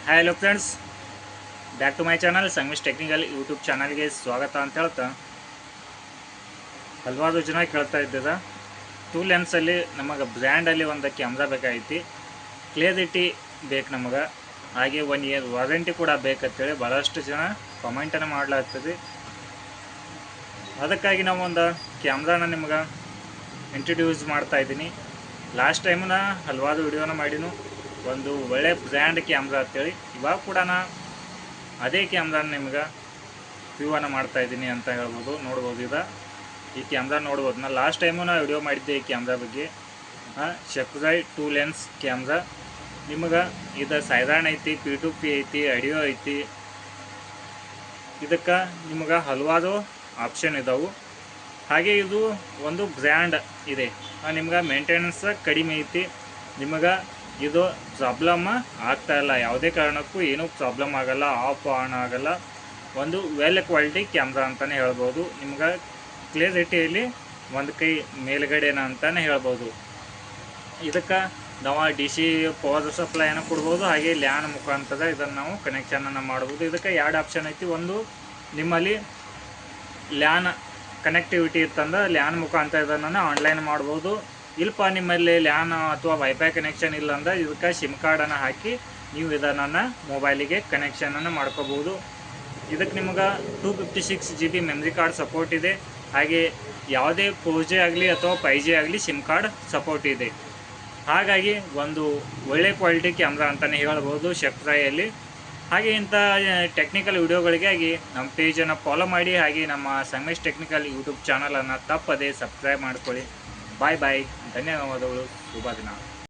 Hi hello friends, back to my channel Sangamesh technical YouTube ಚಾನಲ್ಗೆ ಸ್ವಾಗತ ಅಂತ ಹೇಳ್ತಾ, ಹಲವಾರು ಜನ ಕೇಳ್ತಾ ಇದ್ದದ ಟೂ ಲೆನ್ಸಲ್ಲಿ ನಮಗೆ ಬ್ರ್ಯಾಂಡಲ್ಲಿ ಒಂದು ಕ್ಯಾಮ್ರಾ ಬೇಕಾಗೈತಿ, ಕ್ಲಿಯರಿಟಿ ಬೇಕು ನಮಗೆ, ಹಾಗೆ 1 ಇಯರ್ ವಾರಂಟಿ ಕೂಡ ಬೇಕಂತೇಳಿ ಭಾಳಷ್ಟು ಜನ ಕಮೆಂಟನ್ನು ಮಾಡಲಾಗ್ತದೆ. ಅದಕ್ಕಾಗಿ ನಾವು ಒಂದು ಕ್ಯಾಮ್ರಾನ ನಿಮ್ಗೆ ಇಂಟ್ರಡ್ಯೂಸ್ ಮಾಡ್ತಾಯಿದ್ದೀನಿ. ಲಾಸ್ಟ್ ಟೈಮು ನಾ ಹಲವಾರು ವಿಡಿಯೋನ ಮಾಡಿನು, ಒಂದು ಒಳ್ಳೆ ಬ್ರ್ಯಾಂಡ್ ಕ್ಯಾಮ್ರಾ ಅಂತೇಳಿ. ಇವಾಗ ಕೂಡ ನಾ ಅದೇ ಕ್ಯಾಮ್ರಾನ ನಿಮ್ಗೆ ರಿವ್ಯೂವನ್ನು ಮಾಡ್ತಾಯಿದ್ದೀನಿ ಅಂತ ಹೇಳ್ಬೋದು. ನೋಡ್ಬೋದು ಈ ಕ್ಯಾಮ್ರಾ ನೋಡ್ಬೋದು. ನಾ ಲಾಸ್ಟ್ ಟೈಮು ನಾ ವಿಡಿಯೋ ಮಾಡಿದ್ದೆ ಈ ಕ್ಯಾಮ್ರಾ ಬಗ್ಗೆ. ಶಕುರೈ 2 ಲೆನ್ಸ್ ಕ್ಯಾಮ್ರಾ ನಿಮಗೆ ಇದು ಸೈರಾನ್ ಐತಿ, P2P ಐತಿ, ಆಡಿಯೋ ಐತಿ. ಇದಕ್ಕೆ ನಿಮಗೆ ಹಲವಾರು ಆಪ್ಷನ್ ಇದಾವೆ. ಹಾಗೆ ಇದು ಒಂದು ಬ್ರ್ಯಾಂಡ್ ಇದೆ, ನಿಮ್ಗೆ ಮೇಂಟೆನೆನ್ಸ್ ಕಡಿಮೆ ಐತಿ. ನಿಮಗೆ ಇದು ಪ್ರಾಬ್ಲಮ್ ಆಗ್ತಾಯಿಲ್ಲ, ಯಾವುದೇ ಕಾರಣಕ್ಕೂ ಏನೂ ಪ್ರಾಬ್ಲಮ್ ಆಗೋಲ್ಲ, ಆಫ್ ಆನ್ ಆಗೋಲ್ಲ. ಒಂದು ವೆಲ್ ಕ್ವಾಲಿಟಿ ಕ್ಯಾಮ್ರಾ ಅಂತಲೇ ಹೇಳ್ಬೋದು. ನಿಮ್ಗೆ ಕ್ಲಿಯರಿಟಿಯಲ್ಲಿ ಒಂದು ಕೈ ಮೇಲ್ಗಡೆನ ಅಂತಲೇ ಹೇಳ್ಬೋದು. ಇದಕ್ಕೆ ನಾವು DC ಪವರ್ ಸಪ್ಲೈಯನ್ನು ಕೊಡ್ಬೋದು, ಹಾಗೆ ಲ್ಯಾನ್ ಮುಖಾಂತರ ಇದನ್ನು ನಾವು ಕನೆಕ್ಷನನ್ನು ಮಾಡ್ಬೋದು. ಇದಕ್ಕೆ 2 ಆಪ್ಷನ್ ಐತಿ. ಒಂದು ನಿಮ್ಮಲ್ಲಿ ಲ್ಯಾನ್ ಕನೆಕ್ಟಿವಿಟಿ ಇತ್ತಂದ್ರೆ ಲ್ಯಾನ್ ಮುಖಾಂತರ ಇದನ್ನು ಆನ್ಲೈನ್ ಮಾಡ್ಬೋದು. ಇಲ್ಪ ನಿಮ್ಮಲ್ಲಿ ಲ್ಯಾನ್ ಅಥವಾ ವೈಫೈ ಕನೆಕ್ಷನ್ ಇಲ್ಲ ಅಂದ್ರೆ ಇದಕ್ಕೆ ಸಿಮ್ ಕಾರ್ಡನ್ನು ಹಾಕಿ ನೀವು ಇದನ್ನು ಮೊಬೈಲಿಗೆ ಕನೆಕ್ಷನನ್ನು ಮಾಡ್ಕೋಬೋದು. ಇದಕ್ಕೆ ನಿಮ್ಗೆ 256 GB ಮೆಮ್ರಿ ಕಾರ್ಡ್ ಸಪೋರ್ಟ್ ಇದೆ. ಹಾಗೆ ಯಾವುದೇ 4G ಆಗಲಿ ಅಥವಾ 5G ಆಗಲಿ ಸಿಮ್ ಕಾರ್ಡ್ ಸಪೋರ್ಟ್ ಇದೆ. ಹಾಗಾಗಿ ಒಂದು ಒಳ್ಳೆ ಕ್ವಾಲಿಟಿ ಕ್ಯಾಮ್ರಾ ಅಂತಲೇ ಹೇಳ್ಬೋದು ಶಕುರೈಯಲ್ಲಿ. ಹಾಗೆ ಇಂಥ ಟೆಕ್ನಿಕಲ್ ವಿಡಿಯೋಗಳಿಗಾಗಿ ನಮ್ಮ ಪೇಜನ್ನು ಫಾಲೋ ಮಾಡಿ, ಹಾಗೆ ನಮ್ಮ ಸಂಗಮೇಶ್ ಟೆಕ್ನಿಕಲ್ ಯೂಟ್ಯೂಬ್ ಚಾನಲನ್ನು ತಪ್ಪದೆ ಸಬ್ಸ್ಕ್ರೈಬ್ ಮಾಡ್ಕೊಳ್ಳಿ. ಬಾಯ್ ಬಾಯ್, ಧನ್ಯವಾದಗಳು, ಶುಭ ದಿನ.